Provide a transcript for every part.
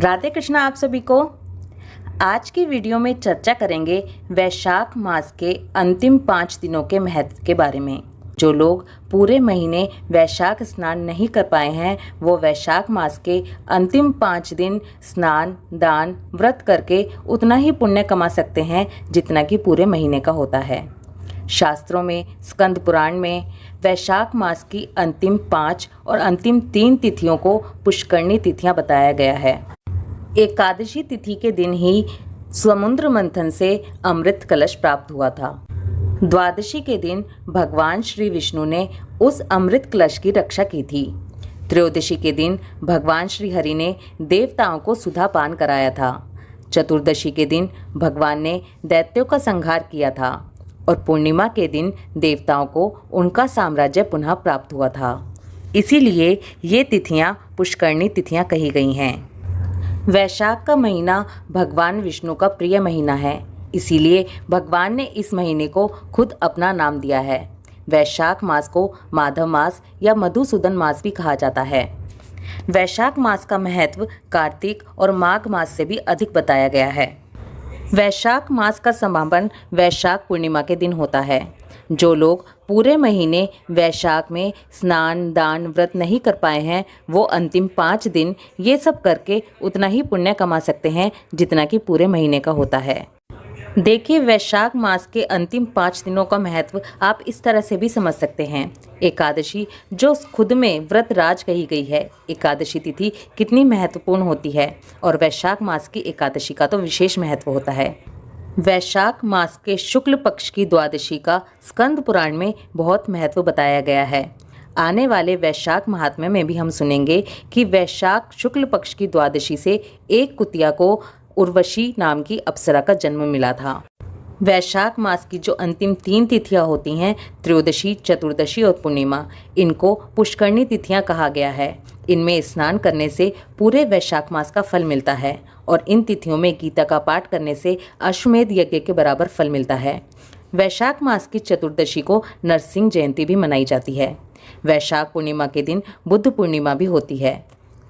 राधे कृष्णा आप सभी को। आज की वीडियो में चर्चा करेंगे वैशाख मास के अंतिम 5 दिनों के महत्व के बारे में। जो लोग पूरे महीने वैशाख स्नान नहीं कर पाए हैं वो वैशाख मास के अंतिम 5 दिन स्नान दान व्रत करके उतना ही पुण्य कमा सकते हैं जितना कि पूरे महीने का होता है। शास्त्रों में स्कंद पुराण में वैशाख मास की अंतिम 5 और अंतिम 3 तिथियों को पुष्करणी तिथियां बताया गया है। एकादशी तिथि के दिन ही समुद्र मंथन से अमृत कलश प्राप्त हुआ था। द्वादशी के दिन भगवान श्री विष्णु ने उस अमृत कलश की रक्षा की थी। त्रयोदशी के दिन भगवान श्री हरि ने देवताओं को सुधा पान कराया था। चतुर्दशी के दिन भगवान ने दैत्यों का संहार किया था और पूर्णिमा के दिन देवताओं को उनका साम्राज्य पुनः प्राप्त हुआ था। इसीलिए ये तिथियां पुष्करणी तिथियां कही गई हैं। वैशाख का महीना भगवान विष्णु का प्रिय महीना है, इसीलिए भगवान ने इस महीने को खुद अपना नाम दिया है। वैशाख मास को माधव मास या मधुसूदन मास भी कहा जाता है। वैशाख मास का महत्व कार्तिक और माघ मास से भी अधिक बताया गया है। वैशाख मास का समापन वैशाख पूर्णिमा के दिन होता है। जो लोग पूरे महीने वैशाख में स्नान दान व्रत नहीं कर पाए हैं वो अंतिम 5 दिन ये सब करके उतना ही पुण्य कमा सकते हैं जितना कि पूरे महीने का होता है। देखिए, वैशाख मास के अंतिम 5 दिनों का महत्व आप इस तरह से भी समझ सकते हैं। एकादशी जो खुद में व्रत राज कही गई है, एकादशी तिथि कितनी महत्वपूर्ण होती है और वैशाख मास की एकादशी का तो विशेष महत्व होता है। वैशाख मास के शुक्ल पक्ष की द्वादशी का स्कंद पुराण में बहुत महत्व बताया गया है। आने वाले वैशाख महात्म्य में भी हम सुनेंगे कि वैशाख शुक्ल पक्ष की द्वादशी से एक कुतिया को उर्वशी नाम की अप्सरा का जन्म मिला था। वैशाख मास की जो अंतिम 3 तिथियां होती हैं, त्रयोदशी, चतुर्दशी और पूर्णिमा, इनको पुष्करणी तिथियां कहा गया है। इनमें स्नान करने से पूरे वैशाख मास का फल मिलता है और इन तिथियों में गीता का पाठ करने से अश्वमेध यज्ञ के बराबर फल मिलता है। वैशाख मास की चतुर्दशी को नरसिंह जयंती भी मनाई जाती है। वैशाख पूर्णिमा के दिन बुद्ध पूर्णिमा भी होती है।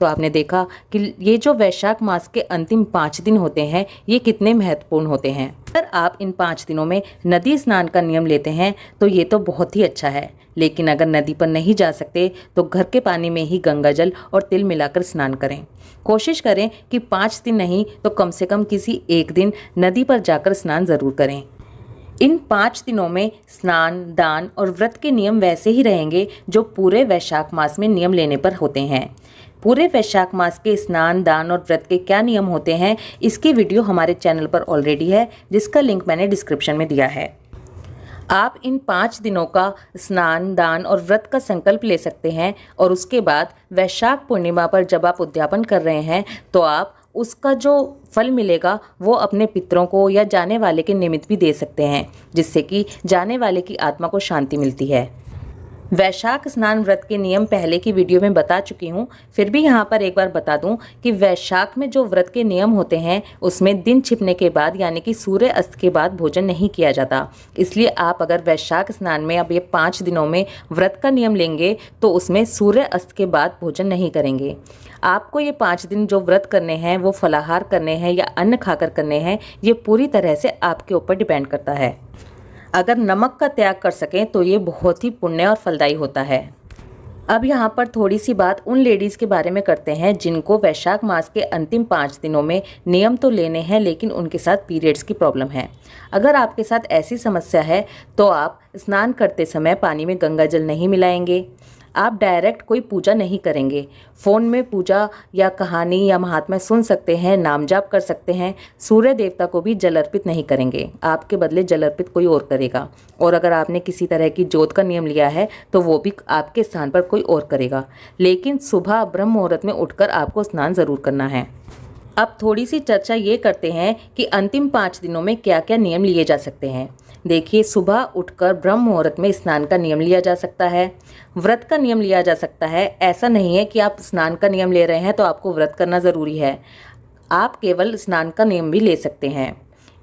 तो आपने देखा कि ये जो वैशाख मास के अंतिम 5 दिन होते हैं ये कितने महत्वपूर्ण होते हैं। अगर आप इन 5 दिनों में नदी स्नान का नियम लेते हैं तो ये तो बहुत ही अच्छा है, लेकिन अगर नदी पर नहीं जा सकते तो घर के पानी में ही गंगा जल और तिल मिलाकर स्नान करें। कोशिश करें कि 5 दिन नहीं तो कम से कम किसी एक दिन नदी पर जाकर स्नान ज़रूर करें। इन 5 दिनों में स्नान दान और व्रत के नियम वैसे ही रहेंगे जो पूरे वैशाख मास में नियम लेने पर होते हैं। पूरे वैशाख मास के स्नान दान और व्रत के क्या नियम होते हैं इसकी वीडियो हमारे चैनल पर ऑलरेडी है, जिसका लिंक मैंने डिस्क्रिप्शन में दिया है। आप इन 5 दिनों का स्नान दान और व्रत का संकल्प ले सकते हैं और उसके बाद वैशाख पूर्णिमा पर जब आप उद्यापन कर रहे हैं तो आप उसका जो फल मिलेगा वो अपने पितरों को या जाने वाले के निमित्त भी दे सकते हैं, जिससे कि जाने वाले की आत्मा को शांति मिलती है। वैशाख स्नान व्रत के नियम पहले की वीडियो में बता चुकी हूँ, फिर भी यहाँ पर एक बार बता दूँ कि वैशाख में जो व्रत के नियम होते हैं उसमें दिन छिपने के बाद यानी कि सूर्य अस्त के बाद भोजन नहीं किया जाता। इसलिए आप अगर वैशाख स्नान में अब ये 5 दिनों में व्रत का नियम लेंगे तो उसमें सूर्य अस्त के बाद भोजन नहीं करेंगे। आपको ये 5 दिन जो व्रत करने हैं वो फलाहार करने हैं या अन्न खाकर करने हैं, ये पूरी तरह से आपके ऊपर डिपेंड करता है। अगर नमक का त्याग कर सकें तो ये बहुत ही पुण्य और फलदायी होता है। अब यहाँ पर थोड़ी सी बात उन लेडीज़ के बारे में करते हैं जिनको वैशाख मास के अंतिम 5 दिनों में नियम तो लेने हैं लेकिन उनके साथ पीरियड्स की प्रॉब्लम है। अगर आपके साथ ऐसी समस्या है तो आप स्नान करते समय पानी में गंगा जल नहीं मिलाएंगे। आप डायरेक्ट कोई पूजा नहीं करेंगे। फ़ोन में पूजा या कहानी या महात्मा सुन सकते हैं, नाम जाप कर सकते हैं। सूर्य देवता को भी जल अर्पित नहीं करेंगे, आपके बदले जल अर्पित कोई और करेगा। और अगर आपने किसी तरह की जोत का नियम लिया है तो वो भी आपके स्थान पर कोई और करेगा। लेकिन सुबह ब्रह्म मुहूर्त में उठकर आपको स्नान ज़रूर करना है। अब थोड़ी सी चर्चा ये करते हैं कि अंतिम 5 दिनों में क्या क्या नियम लिए जा सकते हैं। देखिए, सुबह उठकर ब्रह्म मुहूर्त में स्नान का नियम लिया जा सकता है, व्रत का नियम लिया जा सकता है। ऐसा नहीं है कि आप स्नान का नियम ले रहे हैं तो आपको व्रत करना ज़रूरी है, आप केवल स्नान का नियम भी ले सकते हैं।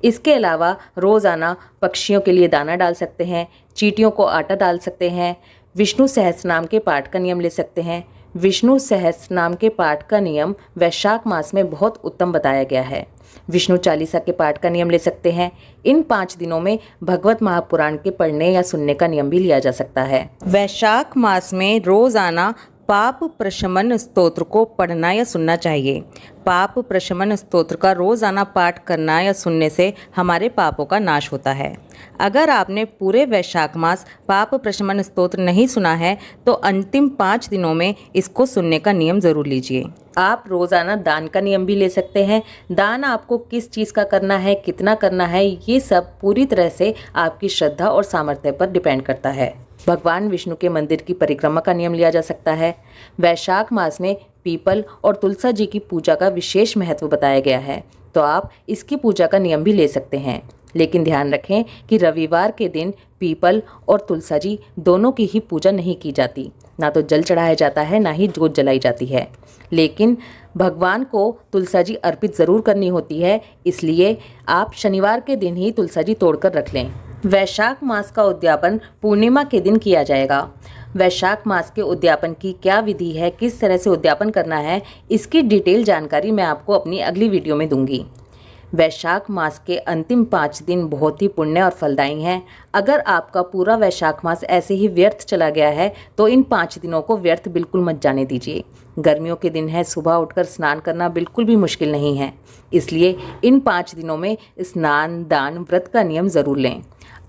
इसके अलावा रोज़ाना पक्षियों के लिए दाना डाल सकते हैं, चींटियों को आटा डाल सकते हैं, विष्णु सहस्त्रनाम के पाठ का नियम ले सकते हैं, विष्णु सहस्त्र नाम के पाठ का नियम वैशाख मास में बहुत उत्तम बताया गया है। विष्णु चालीसा के पाठ का नियम ले सकते हैं। इन 5 दिनों में भगवत महापुराण के पढ़ने या सुनने का नियम भी लिया जा सकता है। वैशाख मास में रोजाना पाप प्रशमन स्तोत्र को पढ़ना या सुनना चाहिए। पाप प्रशमन स्तोत्र का रोजाना पाठ करना या सुनने से हमारे पापों का नाश होता है। अगर आपने पूरे वैशाख मास पाप प्रशमन स्तोत्र नहीं सुना है तो अंतिम 5 दिनों में इसको सुनने का नियम ज़रूर लीजिए। आप रोज़ाना दान का नियम भी ले सकते हैं। दान आपको किस चीज़ का करना है, कितना करना है, ये सब पूरी तरह से आपकी श्रद्धा और सामर्थ्य पर डिपेंड करता है। भगवान विष्णु के मंदिर की परिक्रमा का नियम लिया जा सकता है। वैशाख मास में पीपल और तुलसा जी की पूजा का विशेष महत्व बताया गया है, तो आप इसकी पूजा का नियम भी ले सकते हैं। लेकिन ध्यान रखें कि रविवार के दिन पीपल और तुलसा जी दोनों की ही पूजा नहीं की जाती। ना तो जल चढ़ाया जाता है, ना ही जोत जलाई जाती है। लेकिन भगवान को तुलसा जी अर्पित ज़रूर करनी होती है, इसलिए आप शनिवार के दिन ही तुलसा जी तोड़कर रख लें। वैशाख मास का उद्यापन पूर्णिमा के दिन किया जाएगा। वैशाख मास के उद्यापन की क्या विधि है, किस तरह से उद्यापन करना है, इसकी डिटेल जानकारी मैं आपको अपनी अगली वीडियो में दूंगी। वैशाख मास के अंतिम 5 दिन बहुत ही पुण्य और फलदायी हैं। अगर आपका पूरा वैशाख मास ऐसे ही व्यर्थ चला गया है तो इन 5 दिनों को व्यर्थ बिल्कुल मत जाने दीजिए। गर्मियों के दिन है, सुबह उठकर स्नान करना बिल्कुल भी मुश्किल नहीं है, इसलिए इन 5 दिनों में स्नान, दान, व्रत का नियम ज़रूर लें।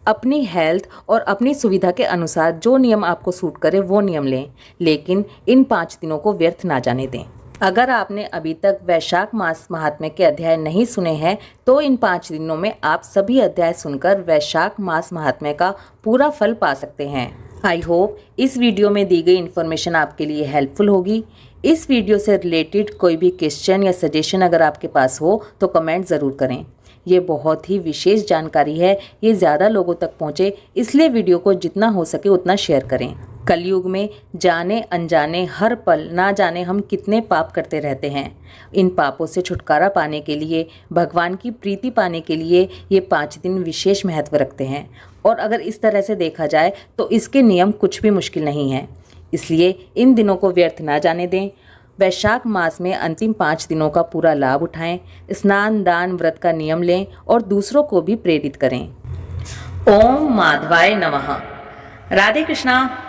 अपनी हेल्थ और अपनी सुविधा के अनुसार जो नियम आपको सूट करे वो नियम लें, लेकिन इन 5 दिनों को व्यर्थ ना जाने दें। अगर आपने अभी तक वैशाख मास महात्म्य के अध्याय नहीं सुने हैं तो इन 5 दिनों में आप सभी अध्याय सुनकर वैशाख मास महात्म्य का पूरा फल पा सकते हैं। आई होप इस वीडियो में दी गई इन्फॉर्मेशन आपके लिए हेल्पफुल होगी। इस वीडियो से रिलेटेड कोई भी क्वेश्चन या सजेशन अगर आपके पास हो तो कमेंट ज़रूर करें। ये बहुत ही विशेष जानकारी है, ये ज़्यादा लोगों तक पहुँचे, इसलिए वीडियो को जितना हो सके उतना शेयर करें। कलयुग में जाने अनजाने हर पल ना जाने हम कितने पाप करते रहते हैं। इन पापों से छुटकारा पाने के लिए, भगवान की प्रीति पाने के लिए ये 5 दिन विशेष महत्व रखते हैं। और अगर इस तरह से देखा जाए तो इसके नियम कुछ भी मुश्किल नहीं है, इसलिए इन दिनों को व्यर्थ ना जाने दें। वैशाख मास में अंतिम 5 दिनों का पूरा लाभ उठाएं। स्नान, दान, व्रत का नियम लें और दूसरों को भी प्रेरित करें। ओम माधवाय नमः। राधे कृष्णा।